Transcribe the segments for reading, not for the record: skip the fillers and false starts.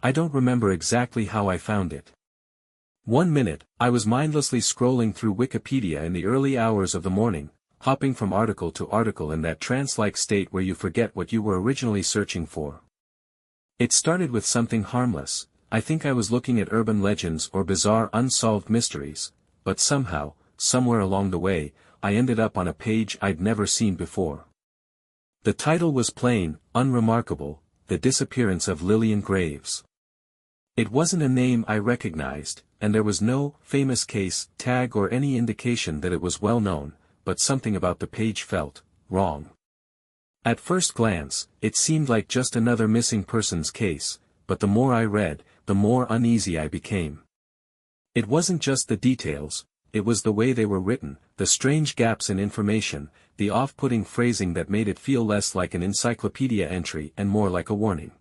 I don't remember exactly how I found it. One minute, I was mindlessly scrolling through Wikipedia in the early hours of the morning, hopping from article to article in that trance-like state where you forget what you were originally searching for. It started with something harmless. I think I was looking at urban legends or bizarre unsolved mysteries, but somehow, somewhere along the way, I ended up on a page I'd never seen before. The title was plain, unremarkable, The Disappearance of Lillian Graves. It wasn't a name I recognized, and there was no famous case tag or any indication that it was well known, but something about the page felt wrong. At first glance, it seemed like just another missing persons case, but the more I read, the more uneasy I became. It wasn't just the details, it was the way they were written, the strange gaps in information, the off-putting phrasing that made it feel less like an encyclopedia entry and more like a warning.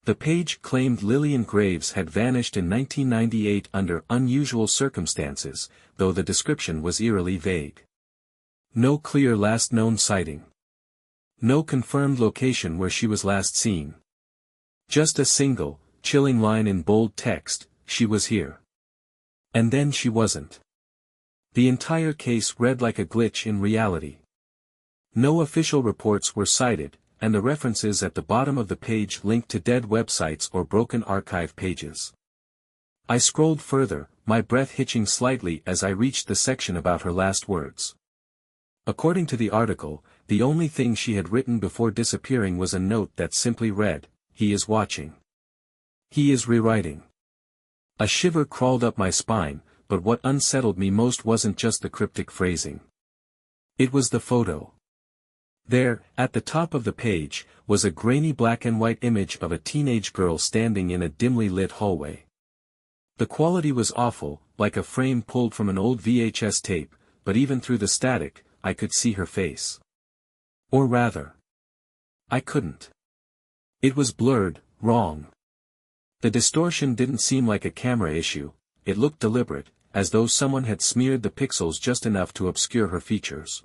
The page claimed Lillian Graves had vanished in 1998 under unusual circumstances, though the description was eerily vague. No clear last known sighting. No confirmed location where she was last seen. Just a single, chilling line in bold text, she was here. And then she wasn't. The entire case read like a glitch in reality. No official reports were cited, and the references at the bottom of the page linked to dead websites or broken archive pages. I scrolled further, my breath hitching slightly as I reached the section about her last words. According to the article, the only thing she had written before disappearing was a note that simply read, "He is watching. He is rewriting." A shiver crawled up my spine, but what unsettled me most wasn't just the cryptic phrasing. It was the photo. There, at the top of the page, was a grainy black and white image of a teenage girl standing in a dimly lit hallway. The quality was awful, like a frame pulled from an old VHS tape, but even through the static, I could see her face. Or rather, I couldn't. It was blurred, wrong. The distortion didn't seem like a camera issue, it looked deliberate, as though someone had smeared the pixels just enough to obscure her features.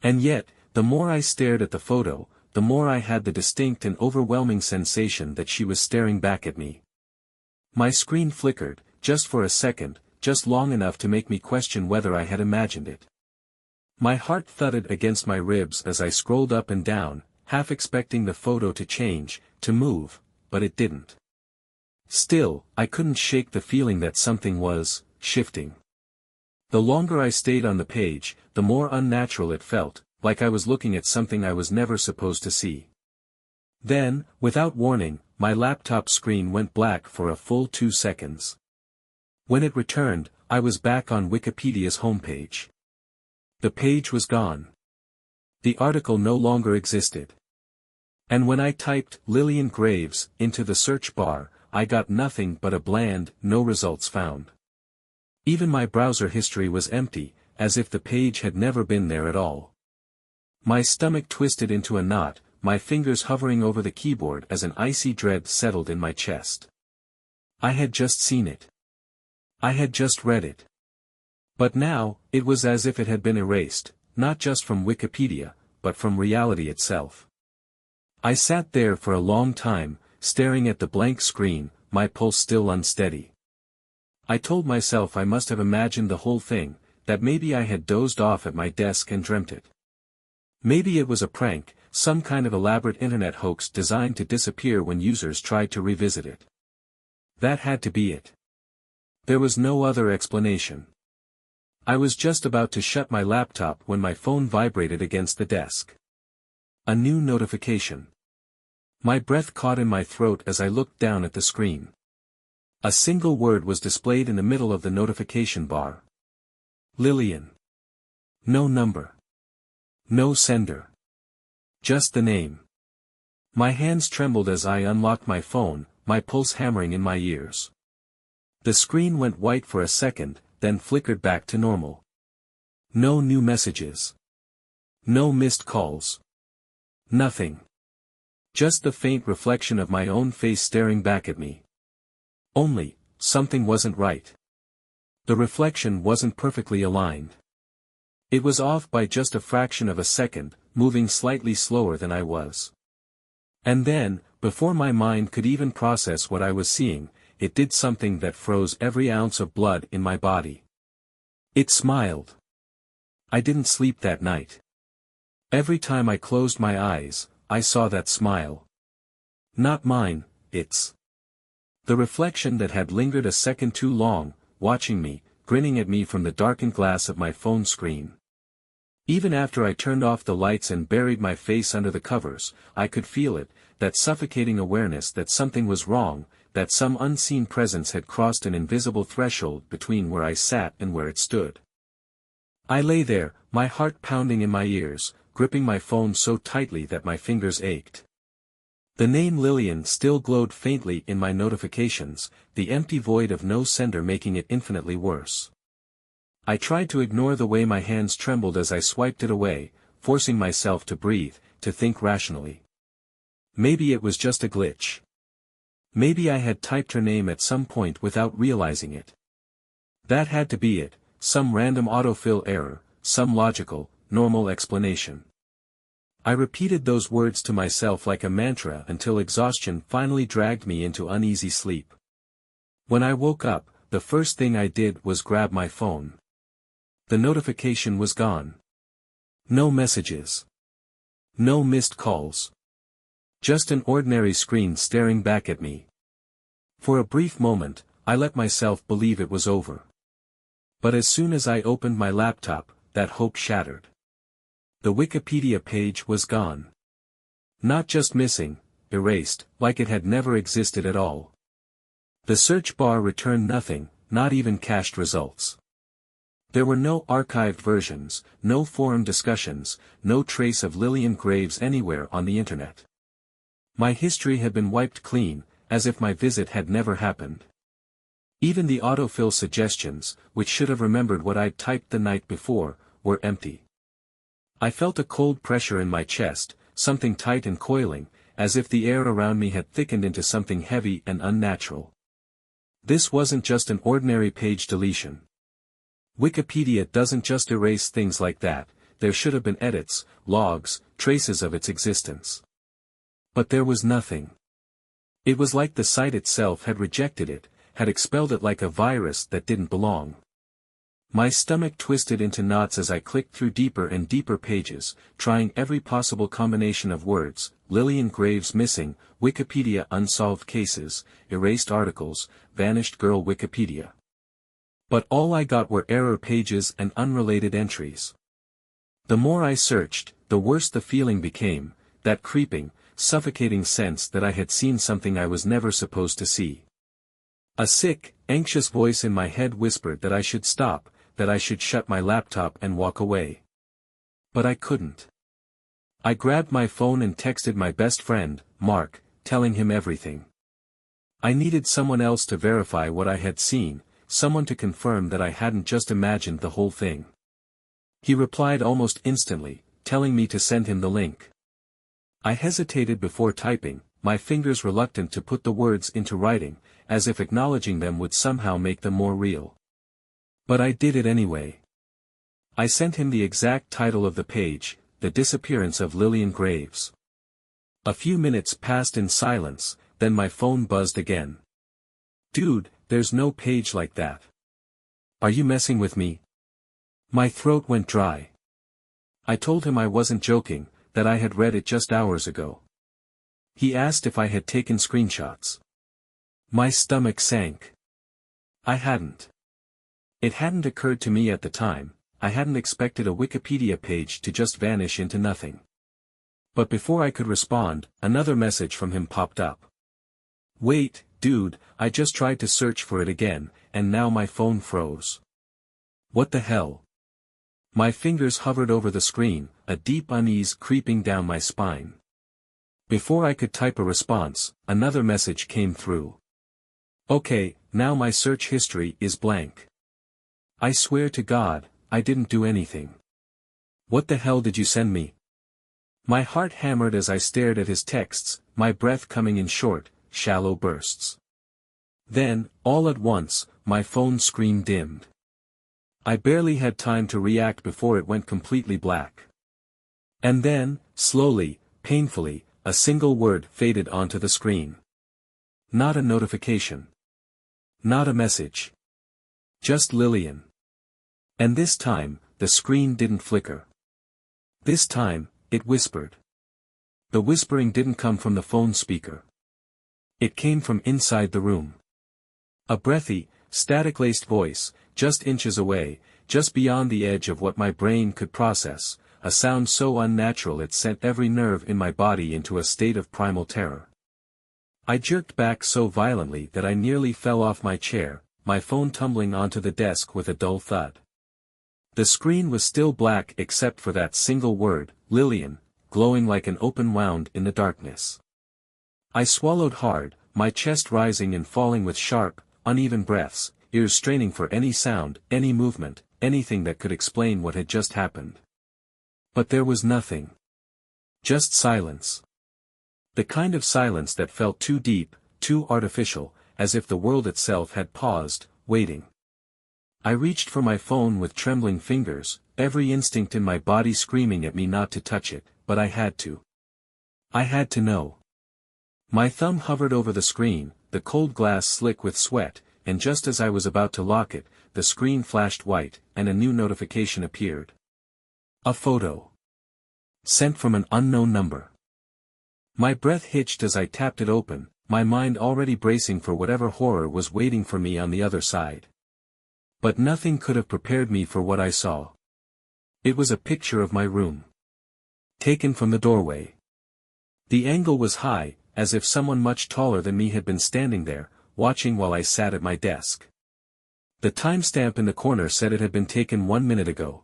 And yet, the more I stared at the photo, the more I had the distinct and overwhelming sensation that she was staring back at me. My screen flickered, just for a second, just long enough to make me question whether I had imagined it. My heart thudded against my ribs as I scrolled up and down, half expecting the photo to change, to move, but it didn't. Still, I couldn't shake the feeling that something was shifting. The longer I stayed on the page, the more unnatural it felt, like I was looking at something I was never supposed to see. Then, without warning, my laptop screen went black for a full 2 seconds. When it returned, I was back on Wikipedia's homepage. The page was gone. The article no longer existed. And when I typed Lillian Graves into the search bar, I got nothing but a bland, no results found. Even my browser history was empty, as if the page had never been there at all. My stomach twisted into a knot, my fingers hovering over the keyboard as an icy dread settled in my chest. I had just seen it. I had just read it. But now, it was as if it had been erased, not just from Wikipedia, but from reality itself. I sat there for a long time, staring at the blank screen, my pulse still unsteady. I told myself I must have imagined the whole thing, that maybe I had dozed off at my desk and dreamt it. Maybe it was a prank, some kind of elaborate internet hoax designed to disappear when users tried to revisit it. That had to be it. There was no other explanation. I was just about to shut my laptop when my phone vibrated against the desk. A new notification. My breath caught in my throat as I looked down at the screen. A single word was displayed in the middle of the notification bar. Lillian. No number. No sender. Just the name. My hands trembled as I unlocked my phone, my pulse hammering in my ears. The screen went white for a second, then flickered back to normal. No new messages. No missed calls. Nothing. Just the faint reflection of my own face staring back at me. Only, something wasn't right. The reflection wasn't perfectly aligned. It was off by just a fraction of a second, moving slightly slower than I was. And then, Before my mind could even process what I was seeing, it did something that froze every ounce of blood in my body. It smiled. I didn't sleep that night. Every time I closed my eyes, I saw that smile. Not mine, its. The reflection that had lingered a second too long, watching me, grinning at me from the darkened glass of my phone screen. Even after I turned off the lights and buried my face under the covers, I could feel it, that suffocating awareness that something was wrong, that some unseen presence had crossed an invisible threshold between where I sat and where it stood. I lay there, my heart pounding in my ears, gripping my phone so tightly that my fingers ached. The name Lillian still glowed faintly in my notifications, the empty void of no sender making it infinitely worse. I tried to ignore the way my hands trembled as I swiped it away, forcing myself to breathe, to think rationally. Maybe it was just a glitch. Maybe I had typed her name at some point without realizing it. That had to be it, some random autofill error, some logical, normal explanation. I repeated those words to myself like a mantra until exhaustion finally dragged me into uneasy sleep. When I woke up, the first thing I did was grab my phone. The notification was gone. No messages. No missed calls. Just an ordinary screen staring back at me. For a brief moment, I let myself believe it was over. But as soon as I opened my laptop, that hope shattered. The Wikipedia page was gone. Not just missing, erased, like it had never existed at all. The search bar returned nothing, not even cached results. There were no archived versions, no forum discussions, no trace of Lillian Graves anywhere on the internet. My history had been wiped clean, as if my visit had never happened. Even the autofill suggestions, which should have remembered what I'd typed the night before, were empty. I felt a cold pressure in my chest, something tight and coiling, as if the air around me had thickened into something heavy and unnatural. This wasn't just an ordinary page deletion. Wikipedia doesn't just erase things like that, there should have been edits, logs, traces of its existence. But there was nothing. It was like the site itself had rejected it, had expelled it like a virus that didn't belong. My stomach twisted into knots as I clicked through deeper and deeper pages, trying every possible combination of words: Lillian Graves missing, Wikipedia unsolved cases, erased articles, vanished girl Wikipedia. But all I got were error pages and unrelated entries. The more I searched, the worse the feeling became, that creeping, suffocating sense that I had seen something I was never supposed to see. A sick, anxious voice in my head whispered that I should stop, that I should shut my laptop and walk away. But I couldn't. I grabbed my phone and texted my best friend, Mark, telling him everything. I needed someone else to verify what I had seen, someone to confirm that I hadn't just imagined the whole thing. He replied almost instantly, telling me to send him the link. I hesitated before typing, my fingers reluctant to put the words into writing, as if acknowledging them would somehow make them more real. But I did it anyway. I sent him the exact title of the page, The Disappearance of Lillian Graves. A few minutes passed in silence, then my phone buzzed again. Dude, there's no page like that. Are you messing with me? My throat went dry. I told him I wasn't joking, that I had read it just hours ago. He asked if I had taken screenshots. My stomach sank. I hadn't. It hadn't occurred to me at the time, I hadn't expected a Wikipedia page to just vanish into nothing. But before I could respond, another message from him popped up. Wait, dude, I just tried to search for it again, and now my phone froze. What the hell? My fingers hovered over the screen, a deep unease creeping down my spine. Before I could type a response, another message came through. Okay, now my search history is blank. I swear to God, I didn't do anything. What the hell did you send me? My heart hammered as I stared at his texts, my breath coming in short, shallow bursts. Then, all at once, my phone screen dimmed. I barely had time to react before it went completely black. And then, slowly, painfully, a single word faded onto the screen. Not a notification. Not a message. Just Lillian. And this time, the screen didn't flicker. This time, it whispered. The whispering didn't come from the phone speaker. It came from inside the room. A breathy, static-laced voice, just inches away, just beyond the edge of what my brain could process, a sound so unnatural it sent every nerve in my body into a state of primal terror. I jerked back so violently that I nearly fell off my chair, my phone tumbling onto the desk with a dull thud. The screen was still black except for that single word, Lillian, glowing like an open wound in the darkness. I swallowed hard, my chest rising and falling with sharp, uneven breaths, ears straining for any sound, any movement, anything that could explain what had just happened. But there was nothing. Just silence. The kind of silence that felt too deep, too artificial, as if the world itself had paused, waiting. I reached for my phone with trembling fingers, every instinct in my body screaming at me not to touch it, but I had to. I had to know. My thumb hovered over the screen, the cold glass slick with sweat, and just as I was about to lock it, the screen flashed white, and a new notification appeared. A photo. Sent from an unknown number. My breath hitched as I tapped it open, my mind already bracing for whatever horror was waiting for me on the other side. But nothing could have prepared me for what I saw. It was a picture of my room. Taken from the doorway. The angle was high, as if someone much taller than me had been standing there, watching while I sat at my desk. The timestamp in the corner said it had been taken 1 minute ago.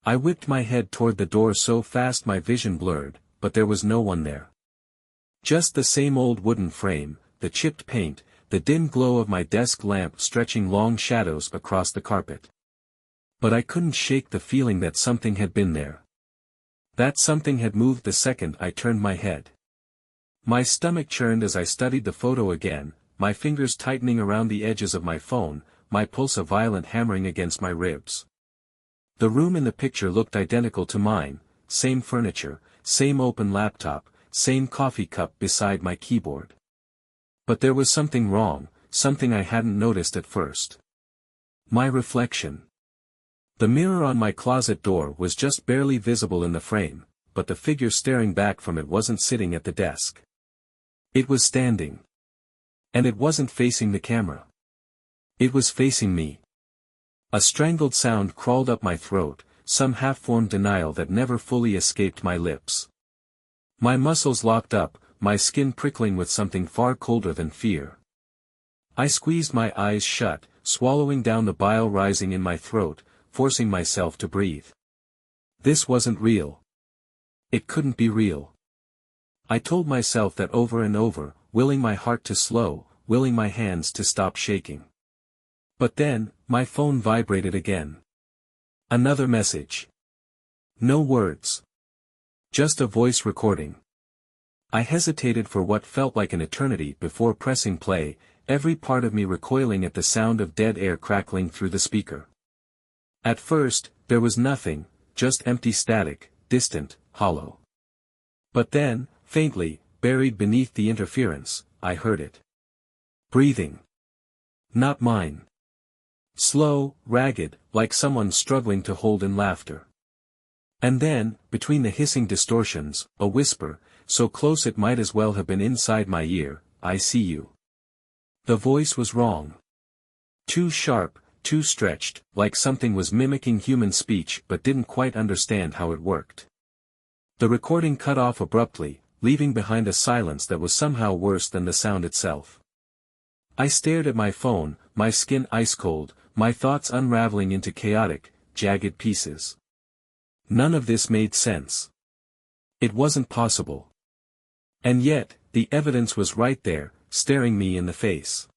I whipped my head toward the door so fast my vision blurred, but there was no one there. Just the same old wooden frame, the chipped paint, the dim glow of my desk lamp stretching long shadows across the carpet. But I couldn't shake the feeling that something had been there. That something had moved the second I turned my head. My stomach churned as I studied the photo again, my fingers tightening around the edges of my phone, my pulse a violent hammering against my ribs. The room in the picture looked identical to mine, same furniture, same open laptop, same coffee cup beside my keyboard. But there was something wrong, something I hadn't noticed at first. My reflection. The mirror on my closet door was just barely visible in the frame, but the figure staring back from it wasn't sitting at the desk. It was standing. And it wasn't facing the camera. It was facing me. A strangled sound crawled up my throat, some half-formed denial that never fully escaped my lips. My muscles locked up, my skin prickling with something far colder than fear. I squeezed my eyes shut, swallowing down the bile rising in my throat, forcing myself to breathe. This wasn't real. It couldn't be real. I told myself that over and over, willing my heart to slow, willing my hands to stop shaking. But then, my phone vibrated again. Another message. No words. Just a voice recording. I hesitated for what felt like an eternity before pressing play, every part of me recoiling at the sound of dead air crackling through the speaker. At first, there was nothing, just empty static, distant, hollow. But then, faintly, buried beneath the interference, I heard it. Breathing. Not mine. Slow, ragged, like someone struggling to hold in laughter. And then, between the hissing distortions, a whisper, so close it might as well have been inside my ear, I see you. The voice was wrong. Too sharp, too stretched, like something was mimicking human speech but didn't quite understand how it worked. The recording cut off abruptly, leaving behind a silence that was somehow worse than the sound itself. I stared at my phone, my skin ice-cold, my thoughts unraveling into chaotic, jagged pieces. None of this made sense. It wasn't possible. And yet, the evidence was right there, staring me in the face.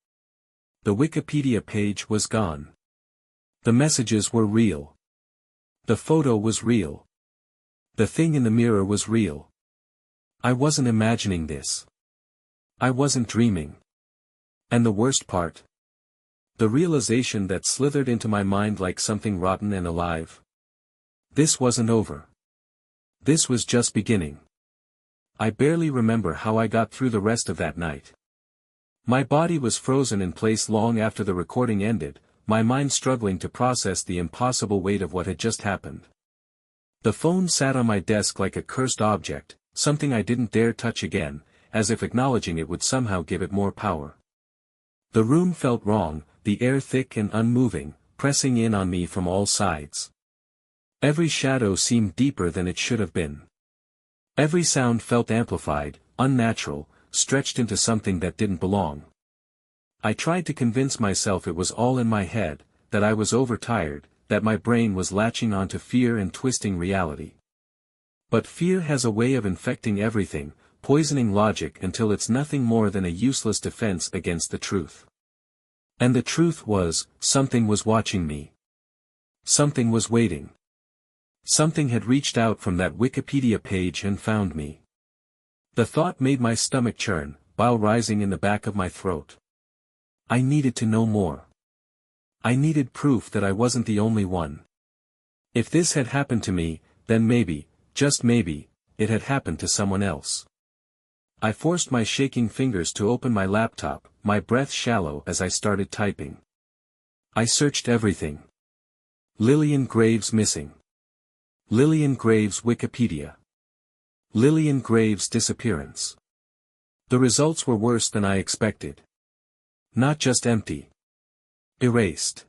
The Wikipedia page was gone. The messages were real. The photo was real. The thing in the mirror was real. I wasn't imagining this. I wasn't dreaming. And the worst part? The realization that slithered into my mind like something rotten and alive. This wasn't over. This was just beginning. I barely remember how I got through the rest of that night. My body was frozen in place long after the recording ended, my mind struggling to process the impossible weight of what had just happened. The phone sat on my desk like a cursed object, something I didn't dare touch again, as if acknowledging it would somehow give it more power. The room felt wrong, the air thick and unmoving, pressing in on me from all sides. Every shadow seemed deeper than it should have been. Every sound felt amplified, unnatural, stretched into something that didn't belong. I tried to convince myself it was all in my head, that I was overtired, that my brain was latching onto fear and twisting reality. But fear has a way of infecting everything, poisoning logic until it's nothing more than a useless defense against the truth. And the truth was, something was watching me. Something was waiting. Something had reached out from that Wikipedia page and found me. The thought made my stomach churn, bile rising in the back of my throat. I needed to know more. I needed proof that I wasn't the only one. If this had happened to me, then maybe, just maybe, it had happened to someone else. I forced my shaking fingers to open my laptop, my breath shallow as I started typing. I searched everything. Lillian Graves missing. Lillian Graves Wikipedia. Lillian Graves disappearance. The results were worse than I expected. Not just empty. Erased.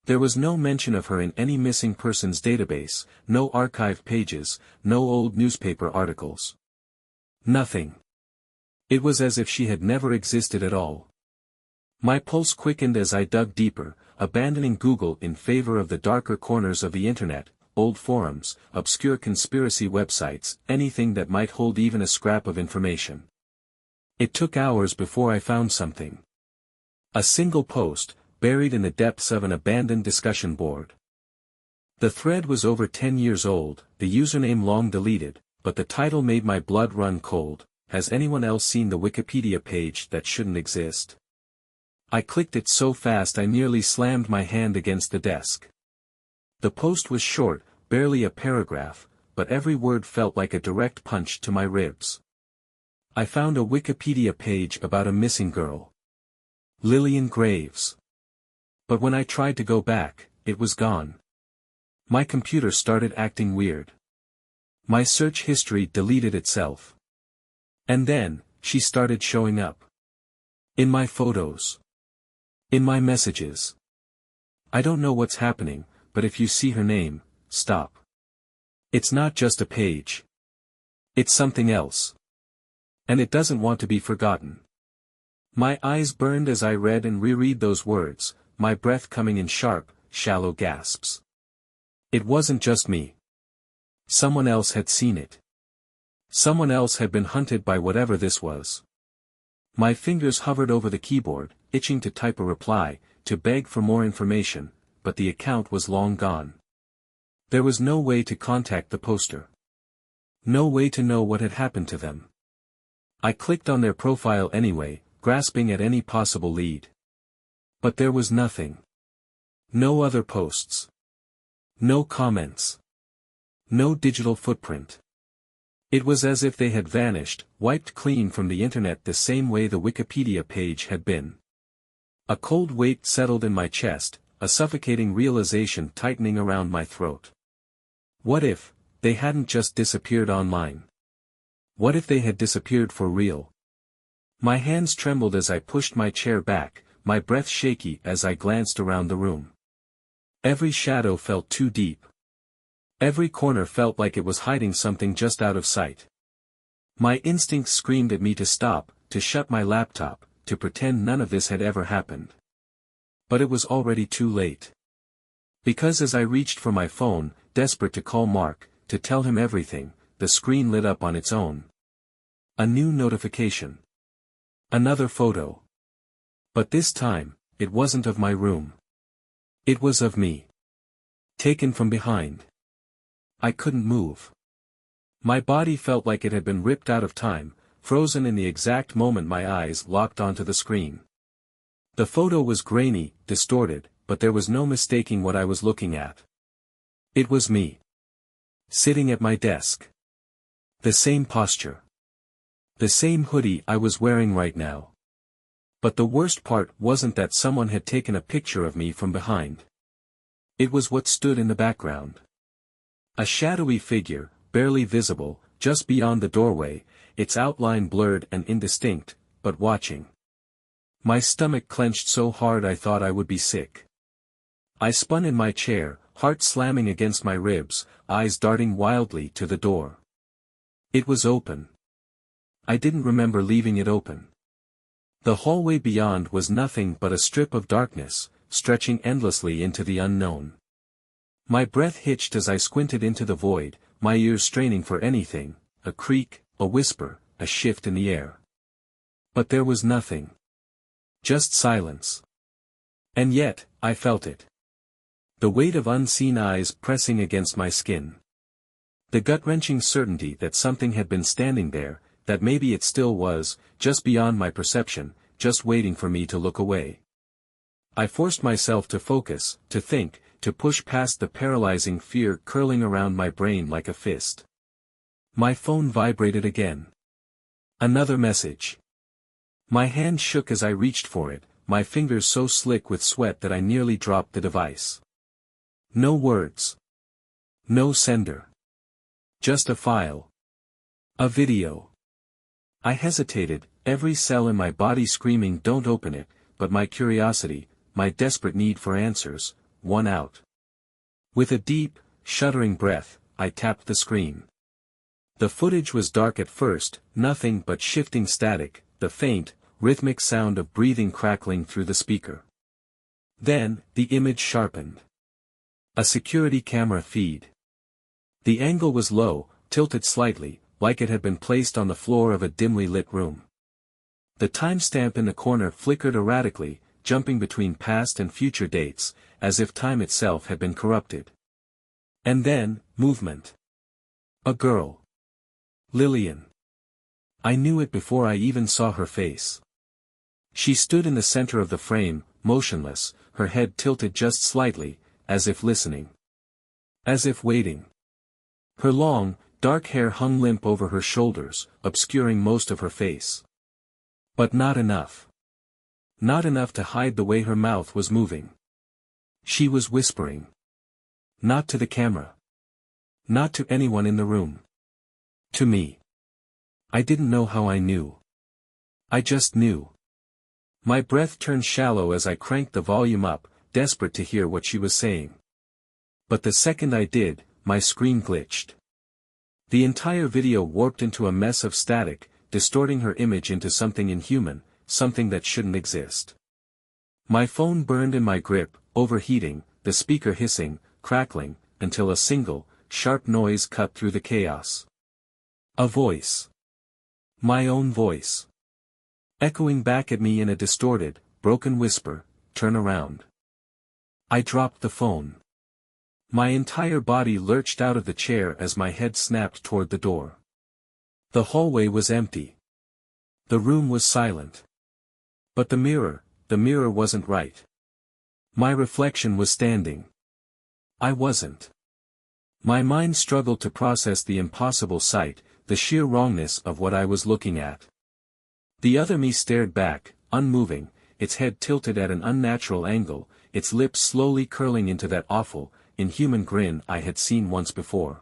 There was no mention of her in any missing persons database, no archive pages, no old newspaper articles. Nothing. It was as if she had never existed at all. My pulse quickened as I dug deeper, abandoning Google in favor of the darker corners of the internet, old forums, obscure conspiracy websites, anything that might hold even a scrap of information. It took hours before I found something. A single post, buried in the depths of an abandoned discussion board. The thread was over 10 years old, the username long deleted, but the title made my blood run cold. Has anyone else seen the Wikipedia page that shouldn't exist? I clicked it so fast I nearly slammed my hand against the desk. The post was short, barely a paragraph, but every word felt like a direct punch to my ribs. I found a Wikipedia page about a missing girl. Lillian Graves. But when I tried to go back, it was gone. My computer started acting weird. My search history deleted itself. And then, she started showing up. In my photos. In my messages. I don't know what's happening, but if you see her name, stop. It's not just a page. It's something else. And it doesn't want to be forgotten. My eyes burned as I read and reread those words, my breath coming in sharp, shallow gasps. It wasn't just me. Someone else had seen it. Someone else had been hunted by whatever this was. My fingers hovered over the keyboard, itching to type a reply, to beg for more information, but the account was long gone. There was no way to contact the poster. No way to know what had happened to them. I clicked on their profile anyway, grasping at any possible lead. But there was nothing. No other posts. No comments. No digital footprint. It was as if they had vanished, wiped clean from the internet the same way the Wikipedia page had been. A cold weight settled in my chest, a suffocating realization tightening around my throat. What if they hadn't just disappeared online? What if they had disappeared for real? My hands trembled as I pushed my chair back, my breath shaky as I glanced around the room. Every shadow felt too deep. Every corner felt like it was hiding something just out of sight. My instincts screamed at me to stop, to shut my laptop, to pretend none of this had ever happened. But it was already too late. Because as I reached for my phone, desperate to call Mark, to tell him everything, the screen lit up on its own. A new notification. Another photo. But this time, it wasn't of my room. It was of me. Taken from behind. I couldn't move. My body felt like it had been ripped out of time, frozen in the exact moment my eyes locked onto the screen. The photo was grainy, distorted, but there was no mistaking what I was looking at. It was me. Sitting at my desk. The same posture. The same hoodie I was wearing right now. But the worst part wasn't that someone had taken a picture of me from behind. It was what stood in the background. A shadowy figure, barely visible, just beyond the doorway, its outline blurred and indistinct, but watching. My stomach clenched so hard I thought I would be sick. I spun in my chair, heart slamming against my ribs, eyes darting wildly to the door. It was open. I didn't remember leaving it open. The hallway beyond was nothing but a strip of darkness, stretching endlessly into the unknown. My breath hitched as I squinted into the void, my ears straining for anything, a creak, a whisper, a shift in the air. But there was nothing. Just silence. And yet, I felt it. The weight of unseen eyes pressing against my skin. The gut-wrenching certainty that something had been standing there, that maybe it still was, just beyond my perception, just waiting for me to look away. I forced myself to focus, to think, to push past the paralyzing fear curling around my brain like a fist. My phone vibrated again. Another message. My hand shook as I reached for it, my fingers so slick with sweat that I nearly dropped the device. No words. No sender. Just a file. A video. I hesitated, every cell in my body screaming don't open it, but my curiosity, my desperate need for answers, won out. With a deep, shuddering breath, I tapped the screen. The footage was dark at first, nothing but shifting static, the faint, rhythmic sound of breathing crackling through the speaker. Then, the image sharpened. A security camera feed. The angle was low, tilted slightly, like it had been placed on the floor of a dimly lit room. The timestamp in the corner flickered erratically, jumping between past and future dates, as if time itself had been corrupted. And then, movement. A girl. Lillian. I knew it before I even saw her face. She stood in the center of the frame, motionless, her head tilted just slightly, as if listening. As if waiting. Her long, dark hair hung limp over her shoulders, obscuring most of her face. But not enough. Not enough to hide the way her mouth was moving. She was whispering. Not to the camera. Not to anyone in the room. To me. I didn't know how I knew. I just knew. My breath turned shallow as I cranked the volume up, desperate to hear what she was saying. But the second I did, my screen glitched. The entire video warped into a mess of static, distorting her image into something inhuman, something that shouldn't exist. My phone burned in my grip, overheating, the speaker hissing, crackling, until a single, sharp noise cut through the chaos. A voice. My own voice. Echoing back at me in a distorted, broken whisper, "Turn around." I dropped the phone. My entire body lurched out of the chair as my head snapped toward the door. The hallway was empty. The room was silent. But the mirror wasn't right. My reflection was standing. I wasn't. My mind struggled to process the impossible sight, the sheer wrongness of what I was looking at. The other me stared back, unmoving, its head tilted at an unnatural angle, its lips slowly curling into that awful, inhuman grin I had seen once before.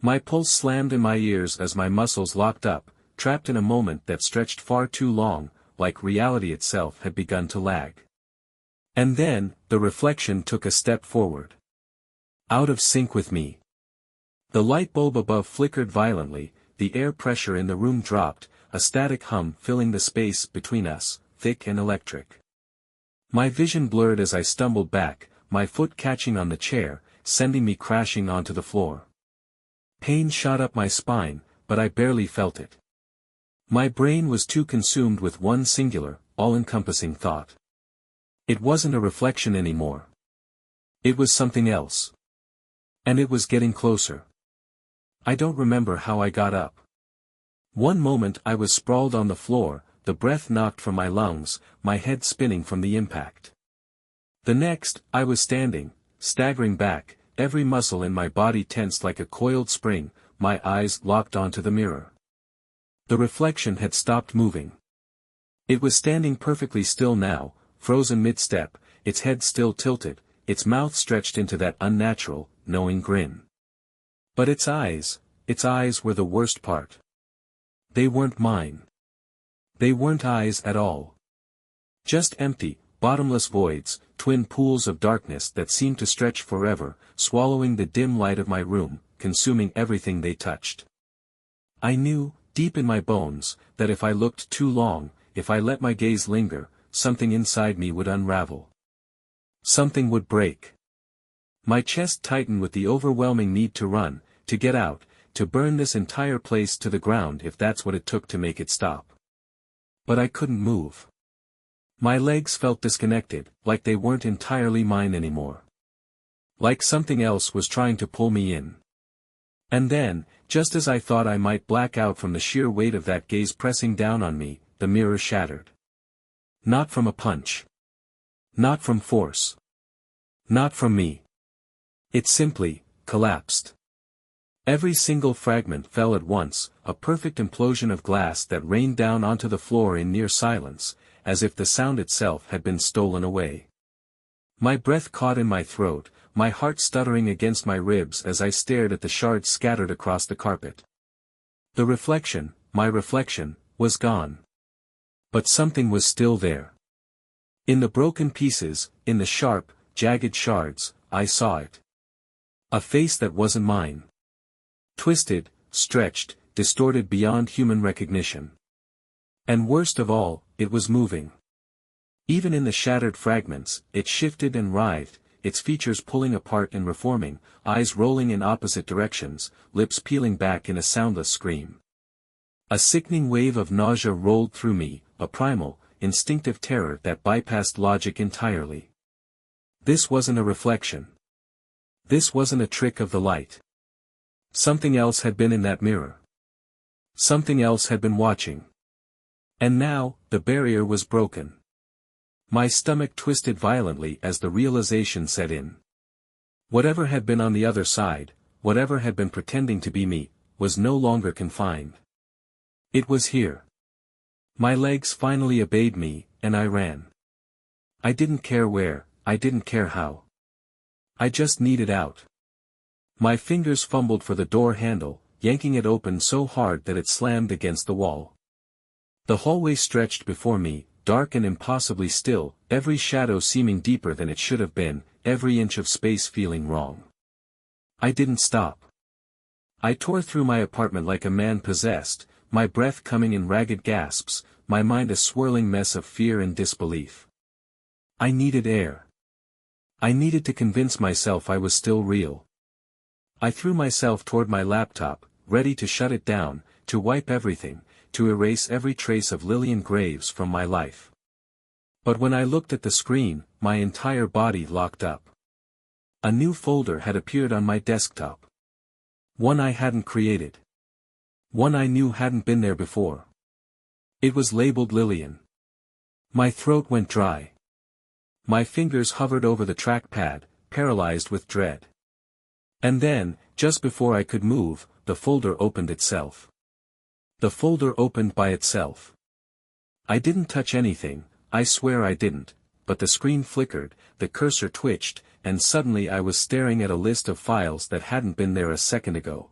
My pulse slammed in my ears as my muscles locked up, trapped in a moment that stretched far too long, like reality itself had begun to lag. And then, the reflection took a step forward. Out of sync with me. The light bulb above flickered violently, the air pressure in the room dropped, a static hum filling the space between us, thick and electric. My vision blurred as I stumbled back, my foot catching on the chair, sending me crashing onto the floor. Pain shot up my spine, but I barely felt it. My brain was too consumed with one singular, all-encompassing thought. It wasn't a reflection anymore. It was something else. And it was getting closer. I don't remember how I got up. One moment I was sprawled on the floor, the breath knocked from my lungs, my head spinning from the impact. The next, I was standing, staggering back, every muscle in my body tensed like a coiled spring, my eyes locked onto the mirror. The reflection had stopped moving. It was standing perfectly still now, frozen mid-step, its head still tilted, its mouth stretched into that unnatural, knowing grin. But its eyes were the worst part. They weren't mine. They weren't eyes at all. Just empty, bottomless voids, twin pools of darkness that seemed to stretch forever, swallowing the dim light of my room, consuming everything they touched. I knew, deep in my bones, that if I looked too long, if I let my gaze linger, something inside me would unravel. Something would break. My chest tightened with the overwhelming need to run, to get out, to burn this entire place to the ground if that's what it took to make it stop. But I couldn't move. My legs felt disconnected, like they weren't entirely mine anymore. Like something else was trying to pull me in. And then, just as I thought I might black out from the sheer weight of that gaze pressing down on me, the mirror shattered. Not from a punch. Not from force. Not from me. It simply collapsed. Every single fragment fell at once, a perfect implosion of glass that rained down onto the floor in near silence, as if the sound itself had been stolen away. My breath caught in my throat, my heart stuttering against my ribs as I stared at the shards scattered across the carpet. The reflection, my reflection, was gone. But something was still there. In the broken pieces, in the sharp, jagged shards, I saw it. A face that wasn't mine. Twisted, stretched, distorted beyond human recognition. And worst of all, it was moving. Even in the shattered fragments, it shifted and writhed, its features pulling apart and reforming, eyes rolling in opposite directions, lips peeling back in a soundless scream. A sickening wave of nausea rolled through me, a primal, instinctive terror that bypassed logic entirely. This wasn't a reflection. This wasn't a trick of the light. Something else had been in that mirror. Something else had been watching. And now, the barrier was broken. My stomach twisted violently as the realization set in. Whatever had been on the other side, whatever had been pretending to be me, was no longer confined. It was here. My legs finally obeyed me, and I ran. I didn't care where, I didn't care how. I just needed out. My fingers fumbled for the door handle, yanking it open so hard that it slammed against the wall. The hallway stretched before me, dark and impossibly still, every shadow seeming deeper than it should have been, every inch of space feeling wrong. I didn't stop. I tore through my apartment like a man possessed, my breath coming in ragged gasps, my mind a swirling mess of fear and disbelief. I needed air. I needed to convince myself I was still real. I threw myself toward my laptop, ready to shut it down, to wipe everything, to erase every trace of Lillian Graves from my life. But when I looked at the screen, my entire body locked up. A new folder had appeared on my desktop. One I hadn't created. One I knew hadn't been there before. It was labeled Lillian. My throat went dry. My fingers hovered over the trackpad, paralyzed with dread. And then, just before I could move, the folder opened itself. The folder opened by itself. I didn't touch anything, I swear I didn't, but the screen flickered, the cursor twitched, and suddenly I was staring at a list of files that hadn't been there a second ago.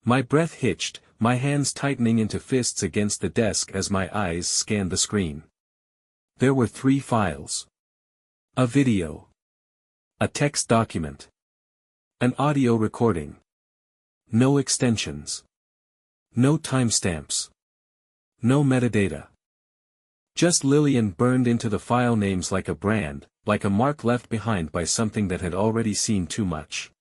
My breath hitched, my hands tightening into fists against the desk as my eyes scanned the screen. There were 3 files. A video. A text document. An audio recording. No extensions. No timestamps. No metadata. Just Lillian burned into the file names like a brand, like a mark left behind by something that had already seen too much.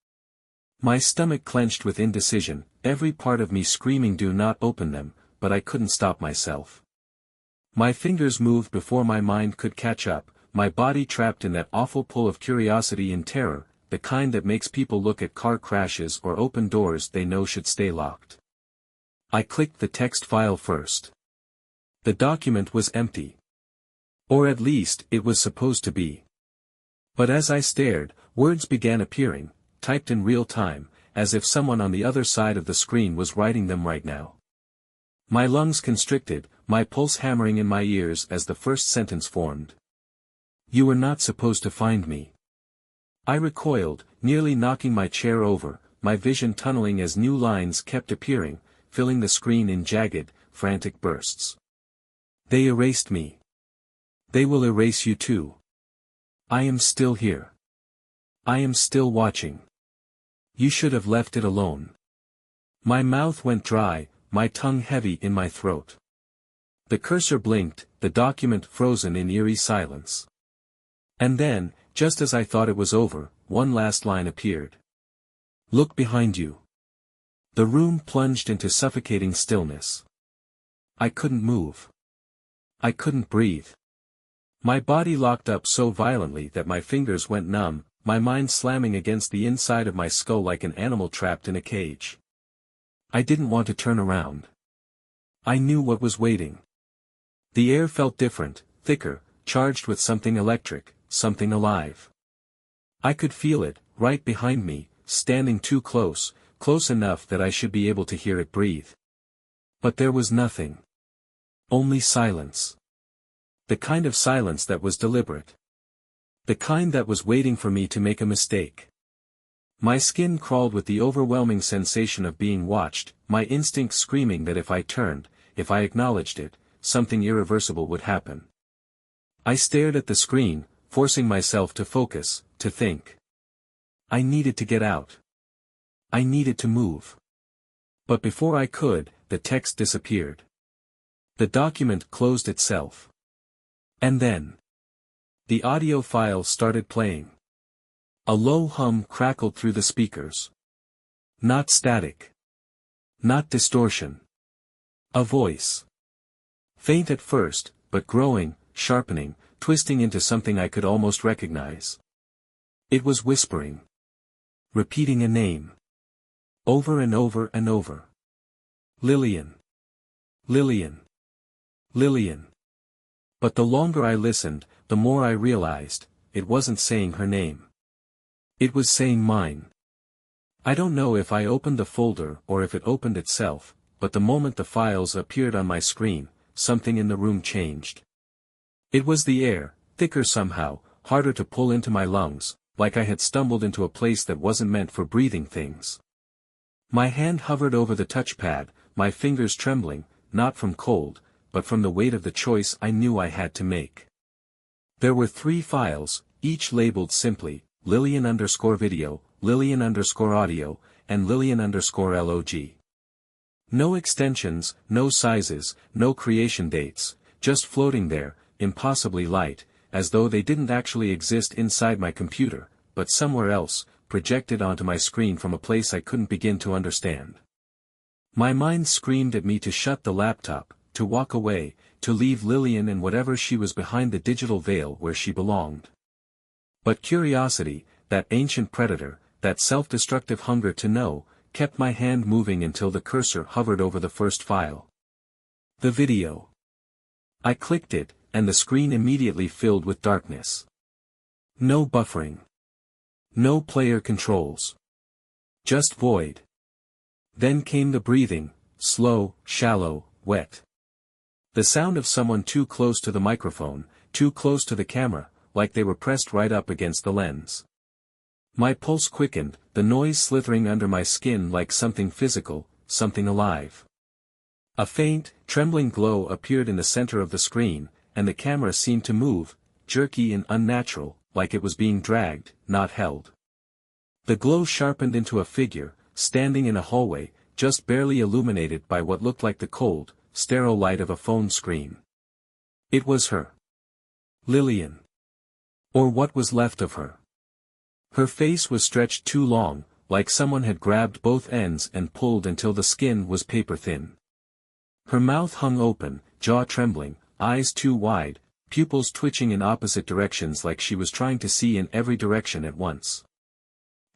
My stomach clenched with indecision, every part of me screaming do not open them, but I couldn't stop myself. My fingers moved before my mind could catch up, my body trapped in that awful pull of curiosity and terror, the kind that makes people look at car crashes or open doors they know should stay locked. I clicked the text file first. The document was empty. Or at least, it was supposed to be. But as I stared, words began appearing, typed in real time, as if someone on the other side of the screen was writing them right now. My lungs constricted, my pulse hammering in my ears as the first sentence formed. You were not supposed to find me. I recoiled, nearly knocking my chair over, my vision tunneling as new lines kept appearing, filling the screen in jagged, frantic bursts. They erased me. They will erase you too. I am still here. I am still watching. You should have left it alone. My mouth went dry, my tongue heavy in my throat. The cursor blinked, the document frozen in eerie silence. And then, just as I thought it was over, one last line appeared. Look behind you. The room plunged into suffocating stillness. I couldn't move. I couldn't breathe. My body locked up so violently that my fingers went numb, my mind slamming against the inside of my skull like an animal trapped in a cage. I didn't want to turn around. I knew what was waiting. The air felt different, thicker, charged with something electric, something alive. I could feel it, right behind me, standing too close, close enough that I should be able to hear it breathe. But there was nothing. Only silence. The kind of silence that was deliberate. The kind that was waiting for me to make a mistake. My skin crawled with the overwhelming sensation of being watched, my instincts screaming that if I turned, if I acknowledged it, something irreversible would happen. I stared at the screen, forcing myself to focus, to think. I needed to get out. I needed to move. But before I could, the text disappeared. The document closed itself. And then, the audio file started playing. A low hum crackled through the speakers. Not static. Not distortion. A voice. Faint at first, but growing, sharpening, twisting into something I could almost recognize. It was whispering. Repeating a name. Over and over and over. Lillian. Lillian. Lillian. But the longer I listened, the more I realized, it wasn't saying her name. It was saying mine. I don't know if I opened the folder or if it opened itself, but the moment the files appeared on my screen, something in the room changed. It was the air, thicker somehow, harder to pull into my lungs, like I had stumbled into a place that wasn't meant for breathing things. My hand hovered over the touchpad, my fingers trembling, not from cold, but from the weight of the choice I knew I had to make. There were 3 files, each labeled simply, Lillian_video, Lillian_audio, and Lillian_log. No extensions, no sizes, no creation dates, just floating there, impossibly light, as though they didn't actually exist inside my computer, but somewhere else, projected onto my screen from a place I couldn't begin to understand. My mind screamed at me to shut the laptop, to walk away, to leave Lillian and whatever she was behind the digital veil where she belonged. But curiosity, that ancient predator, that self-destructive hunger to know, kept my hand moving until the cursor hovered over the first file. The video. I clicked it, and the screen immediately filled with darkness. No buffering. No player controls. Just void. Then came the breathing, slow, shallow, wet. The sound of someone too close to the microphone, too close to the camera, like they were pressed right up against the lens. My pulse quickened, the noise slithering under my skin like something physical, something alive. A faint, trembling glow appeared in the center of the screen, and the camera seemed to move, jerky and unnatural, like it was being dragged, not held. The glow sharpened into a figure, standing in a hallway, just barely illuminated by what looked like the cold, sterile light of a phone screen. It was her. Lillian. Or what was left of her. Her face was stretched too long, like someone had grabbed both ends and pulled until the skin was paper thin. Her mouth hung open, jaw trembling, eyes too wide, pupils twitching in opposite directions like she was trying to see in every direction at once.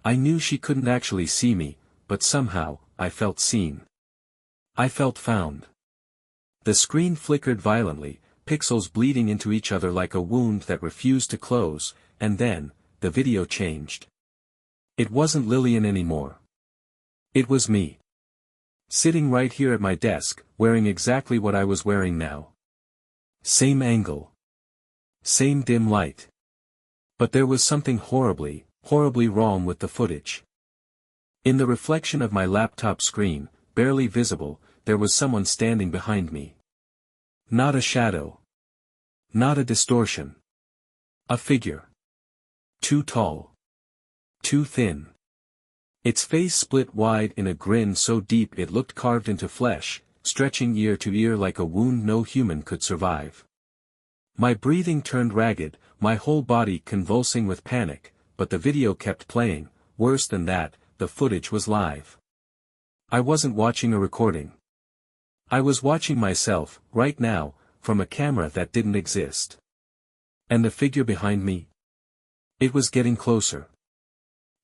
I knew she couldn't actually see me, but somehow, I felt seen. I felt found. The screen flickered violently, pixels bleeding into each other like a wound that refused to close, and then, the video changed. It wasn't Lillian anymore. It was me. Sitting right here at my desk, wearing exactly what I was wearing now. Same angle. Same dim light. But there was something horribly, horribly wrong with the footage. In the reflection of my laptop screen, barely visible, there was someone standing behind me. Not a shadow. Not a distortion. A figure. Too tall. Too thin. Its face split wide in a grin so deep it looked carved into flesh, stretching ear to ear like a wound no human could survive. My breathing turned ragged, my whole body convulsing with panic, but the video kept playing. Worse than that, the footage was live. I wasn't watching a recording. I was watching myself, right now, from a camera that didn't exist. And the figure behind me? It was getting closer.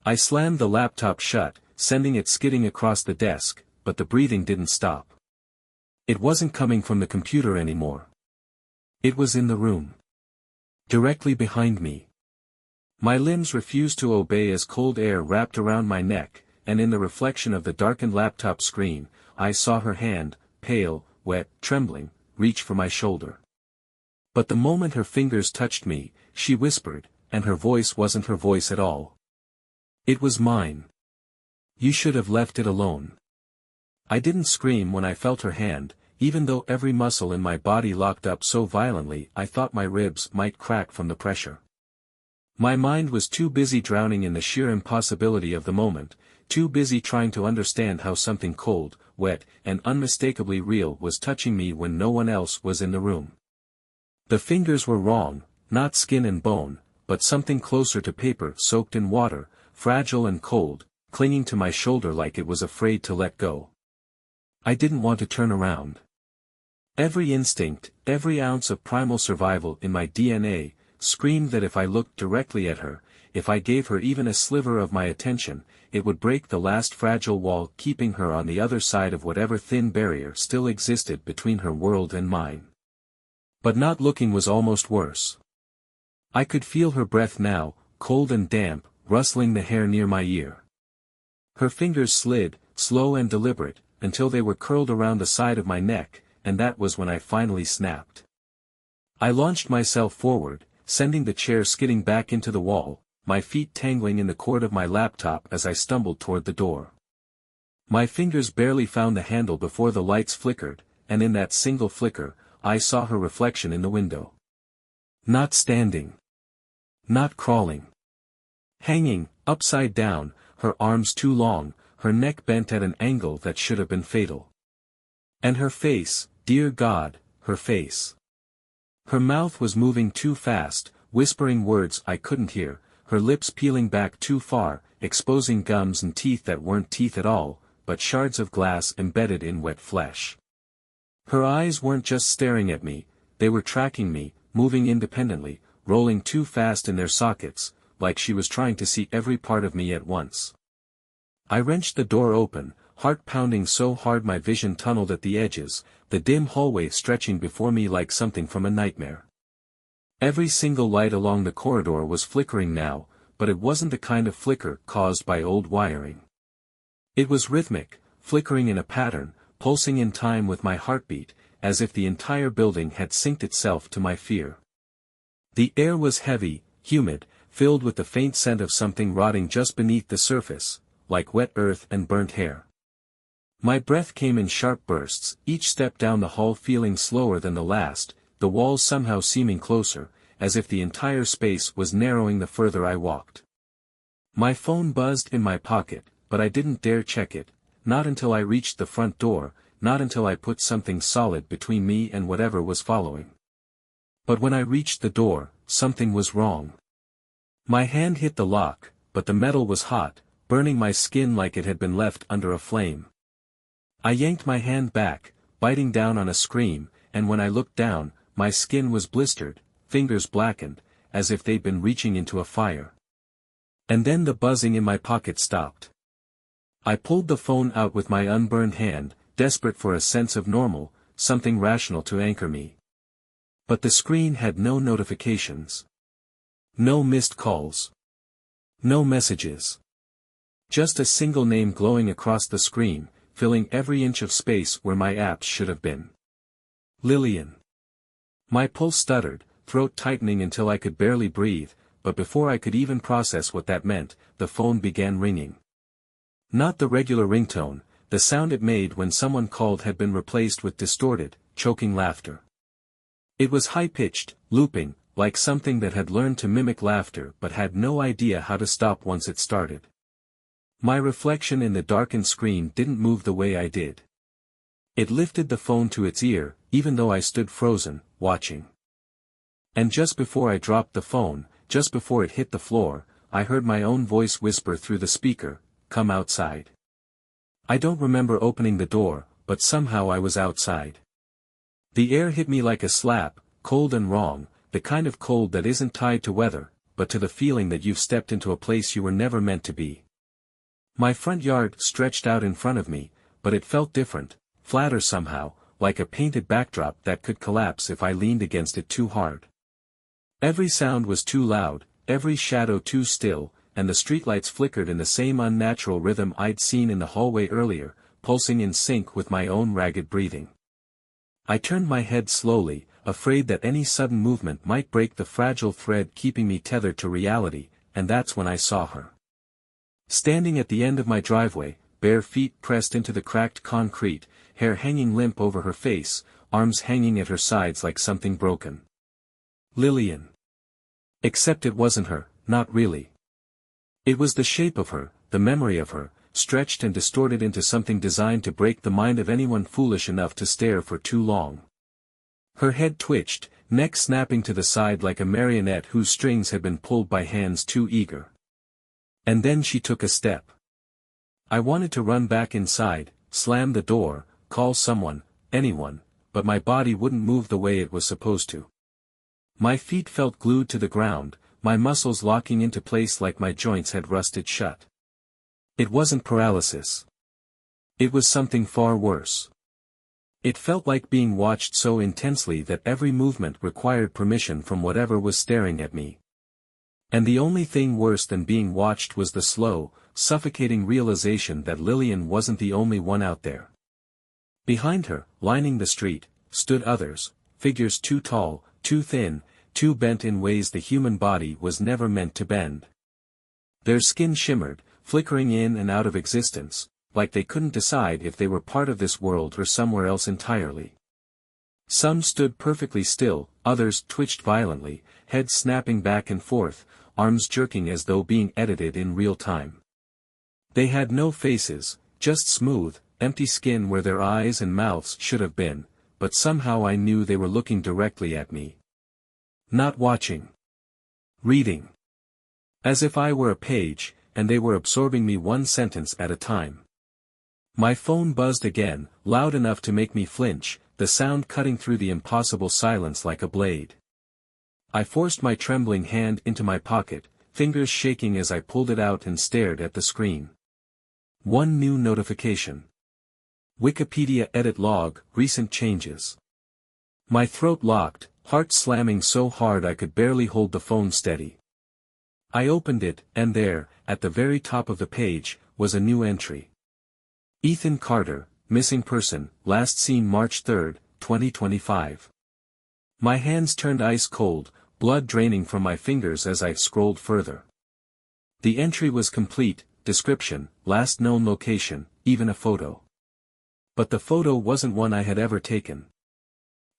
I slammed the laptop shut, sending it skidding across the desk, but the breathing didn't stop. It wasn't coming from the computer anymore. It was in the room. Directly behind me. My limbs refused to obey as cold air wrapped around my neck, and in the reflection of the darkened laptop screen, I saw her hand, pale, wet, trembling, reach for my shoulder. But the moment her fingers touched me, she whispered, and her voice wasn't her voice at all. It was mine. You should have left it alone. I didn't scream when I felt her hand, even though every muscle in my body locked up so violently I thought my ribs might crack from the pressure. My mind was too busy drowning in the sheer impossibility of the moment, too busy trying to understand how something cold, wet, and unmistakably real was touching me when no one else was in the room. The fingers were wrong, not skin and bone, but something closer to paper soaked in water, fragile and cold, clinging to my shoulder like it was afraid to let go. I didn't want to turn around. Every instinct, every ounce of primal survival in my DNA, screamed that if I looked directly at her, if I gave her even a sliver of my attention, it would break the last fragile wall keeping her on the other side of whatever thin barrier still existed between her world and mine. But not looking was almost worse. I could feel her breath now, cold and damp, rustling the hair near my ear. Her fingers slid, slow and deliberate, until they were curled around the side of my neck, and that was when I finally snapped. I launched myself forward, sending the chair skidding back into the wall, my feet tangling in the cord of my laptop as I stumbled toward the door. My fingers barely found the handle before the lights flickered, and in that single flicker, I saw her reflection in the window. Not standing. Not crawling. Hanging, upside down, her arms too long, her neck bent at an angle that should have been fatal. And her face, dear God, her face. Her mouth was moving too fast, whispering words I couldn't hear, her lips peeling back too far, exposing gums and teeth that weren't teeth at all, but shards of glass embedded in wet flesh. Her eyes weren't just staring at me, they were tracking me, moving independently, rolling too fast in their sockets, like she was trying to see every part of me at once. I wrenched the door open, heart pounding so hard my vision tunneled at the edges, the dim hallway stretching before me like something from a nightmare. Every single light along the corridor was flickering now, but it wasn't the kind of flicker caused by old wiring. It was rhythmic, flickering in a pattern, pulsing in time with my heartbeat, as if the entire building had synced itself to my fear. The air was heavy, humid, filled with the faint scent of something rotting just beneath the surface, like wet earth and burnt hair. My breath came in sharp bursts, each step down the hall feeling slower than the last, the walls somehow seeming closer, as if the entire space was narrowing the further I walked. My phone buzzed in my pocket, but I didn't dare check it, not until I reached the front door, not until I put something solid between me and whatever was following. But when I reached the door, something was wrong. My hand hit the lock, but the metal was hot, burning my skin like it had been left under a flame. I yanked my hand back, biting down on a scream, and when I looked down, my skin was blistered, fingers blackened, as if they'd been reaching into a fire. And then the buzzing in my pocket stopped. I pulled the phone out with my unburned hand, desperate for a sense of normal, something rational to anchor me. But the screen had no notifications. No missed calls. No messages. Just a single name glowing across the screen, filling every inch of space where my apps should have been. Lillian. My pulse stuttered, throat tightening until I could barely breathe, but before I could even process what that meant, the phone began ringing. Not the regular ringtone, the sound it made when someone called had been replaced with distorted, choking laughter. It was high-pitched, looping, like something that had learned to mimic laughter but had no idea how to stop once it started. My reflection in the darkened screen didn't move the way I did. It lifted the phone to its ear, even though I stood frozen, watching. And just before I dropped the phone, just before it hit the floor, I heard my own voice whisper through the speaker, "Come outside." I don't remember opening the door, but somehow I was outside. The air hit me like a slap, cold and wrong, the kind of cold that isn't tied to weather, but to the feeling that you've stepped into a place you were never meant to be. My front yard stretched out in front of me, but it felt different, flatter somehow, like a painted backdrop that could collapse if I leaned against it too hard. Every sound was too loud, every shadow too still, and the streetlights flickered in the same unnatural rhythm I'd seen in the hallway earlier, pulsing in sync with my own ragged breathing. I turned my head slowly, afraid that any sudden movement might break the fragile thread keeping me tethered to reality, and that's when I saw her. Standing at the end of my driveway, bare feet pressed into the cracked concrete, hair hanging limp over her face, arms hanging at her sides like something broken. Lillian. Except it wasn't her, not really. It was the shape of her, the memory of her, stretched and distorted into something designed to break the mind of anyone foolish enough to stare for too long. Her head twitched, neck snapping to the side like a marionette whose strings had been pulled by hands too eager. And then she took a step. I wanted to run back inside, slam the door, call someone, anyone, but my body wouldn't move the way it was supposed to. My feet felt glued to the ground, my muscles locking into place like my joints had rusted shut. It wasn't paralysis. It was something far worse. It felt like being watched so intensely that every movement required permission from whatever was staring at me. And the only thing worse than being watched was the slow, suffocating realization that Lillian wasn't the only one out there. Behind her, lining the street, stood others, figures too tall, too thin, too bent in ways the human body was never meant to bend. Their skin shimmered, flickering in and out of existence, like they couldn't decide if they were part of this world or somewhere else entirely. Some stood perfectly still, others twitched violently, heads snapping back and forth, arms jerking as though being edited in real time. They had no faces, just smooth, empty skin where their eyes and mouths should have been, but somehow I knew they were looking directly at me. Not watching. Reading. As if I were a page, and they were absorbing me one sentence at a time. My phone buzzed again, loud enough to make me flinch, the sound cutting through the impossible silence like a blade. I forced my trembling hand into my pocket, fingers shaking as I pulled it out and stared at the screen. One new notification. Wikipedia edit log, recent changes. My throat locked, heart slamming so hard I could barely hold the phone steady. I opened it, and there, at the very top of the page, was a new entry. Ethan Carter, missing person, last seen March 3, 2025. My hands turned ice cold, blood draining from my fingers as I scrolled further. The entry was complete, description, last known location, even a photo. But the photo wasn't one I had ever taken.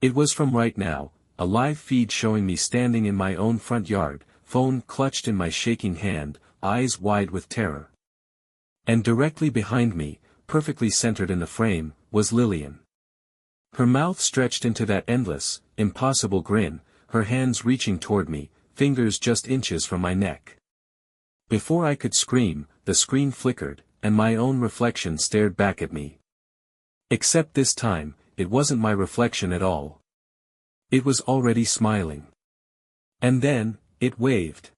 It was from right now, a live feed showing me standing in my own front yard, phone clutched in my shaking hand, eyes wide with terror. And directly behind me, perfectly centered in the frame, was Lillian. Her mouth stretched into that endless, impossible grin, her hands reaching toward me, fingers just inches from my neck. Before I could scream, the screen flickered, and my own reflection stared back at me. Except this time, it wasn't my reflection at all. It was already smiling. And then, it waved.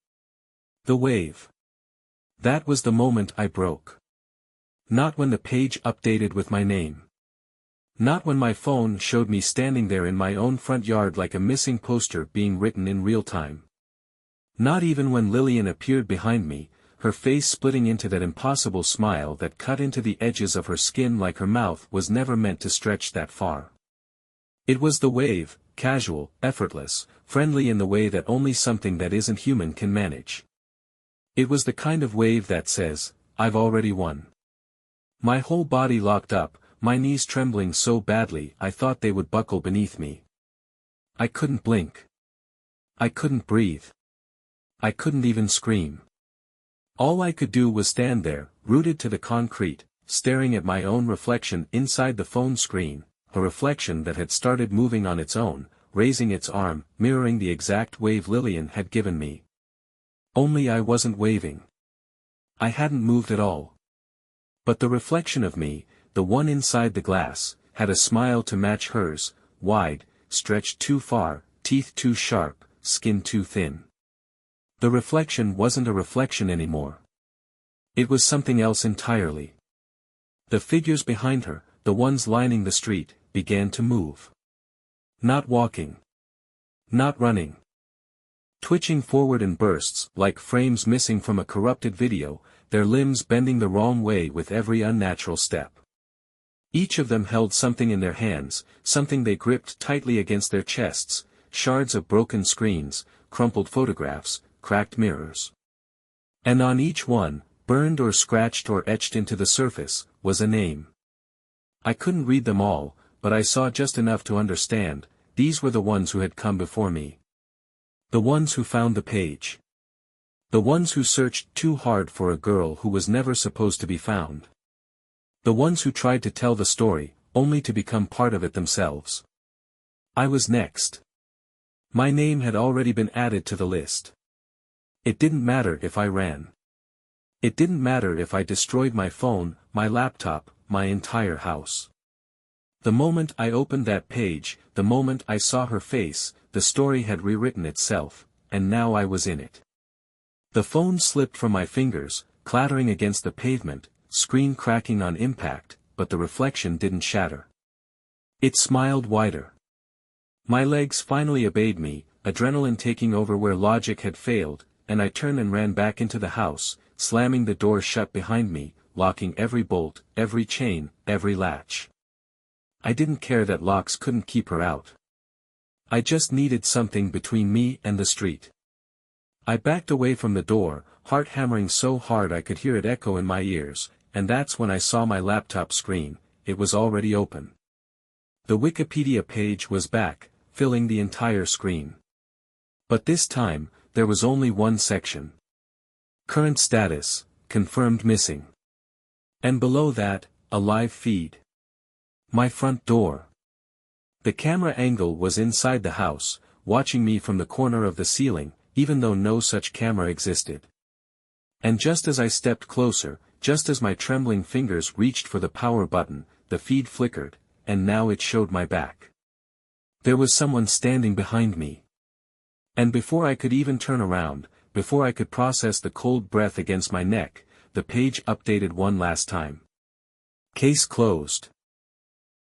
The wave. That was the moment I broke. Not when the page updated with my name. Not when my phone showed me standing there in my own front yard like a missing poster being written in real time. Not even when Lillian appeared behind me, her face splitting into that impossible smile that cut into the edges of her skin like her mouth was never meant to stretch that far. It was the wave, casual, effortless, friendly in the way that only something that isn't human can manage. It was the kind of wave that says, "I've already won." My whole body locked up, my knees trembling so badly I thought they would buckle beneath me. I couldn't blink. I couldn't breathe. I couldn't even scream. All I could do was stand there, rooted to the concrete, staring at my own reflection inside the phone screen, a reflection that had started moving on its own, raising its arm, mirroring the exact wave Lillian had given me. Only I wasn't waving. I hadn't moved at all. But the reflection of me, the one inside the glass, had a smile to match hers, wide, stretched too far, teeth too sharp, skin too thin. The reflection wasn't a reflection anymore. It was something else entirely. The figures behind her, the ones lining the street, began to move. Not walking. Not running. Twitching forward in bursts, like frames missing from a corrupted video, their limbs bending the wrong way with every unnatural step. Each of them held something in their hands, something they gripped tightly against their chests, shards of broken screens, crumpled photographs, cracked mirrors. And on each one, burned or scratched or etched into the surface, was a name. I couldn't read them all, but I saw just enough to understand, these were the ones who had come before me. The ones who found the page. The ones who searched too hard for a girl who was never supposed to be found. The ones who tried to tell the story, only to become part of it themselves. I was next. My name had already been added to the list. It didn't matter if I ran. It didn't matter if I destroyed my phone, my laptop, my entire house. The moment I opened that page, the moment I saw her face, the story had rewritten itself, and now I was in it. The phone slipped from my fingers, clattering against the pavement, screen cracking on impact, but the reflection didn't shatter. It smiled wider. My legs finally obeyed me, adrenaline taking over where logic had failed, and I turned and ran back into the house, slamming the door shut behind me, locking every bolt, every chain, every latch. I didn't care that locks couldn't keep her out. I just needed something between me and the street. I backed away from the door, heart hammering so hard I could hear it echo in my ears, and that's when I saw my laptop screen. It was already open. The Wikipedia page was back, filling the entire screen. But this time, there was only one section. Current status, confirmed missing. And below that, a live feed. My front door. The camera angle was inside the house, watching me from the corner of the ceiling, even though no such camera existed. And just as I stepped closer, just as my trembling fingers reached for the power button, the feed flickered, and now it showed my back. There was someone standing behind me. And before I could even turn around, before I could process the cold breath against my neck, the page updated one last time. Case closed.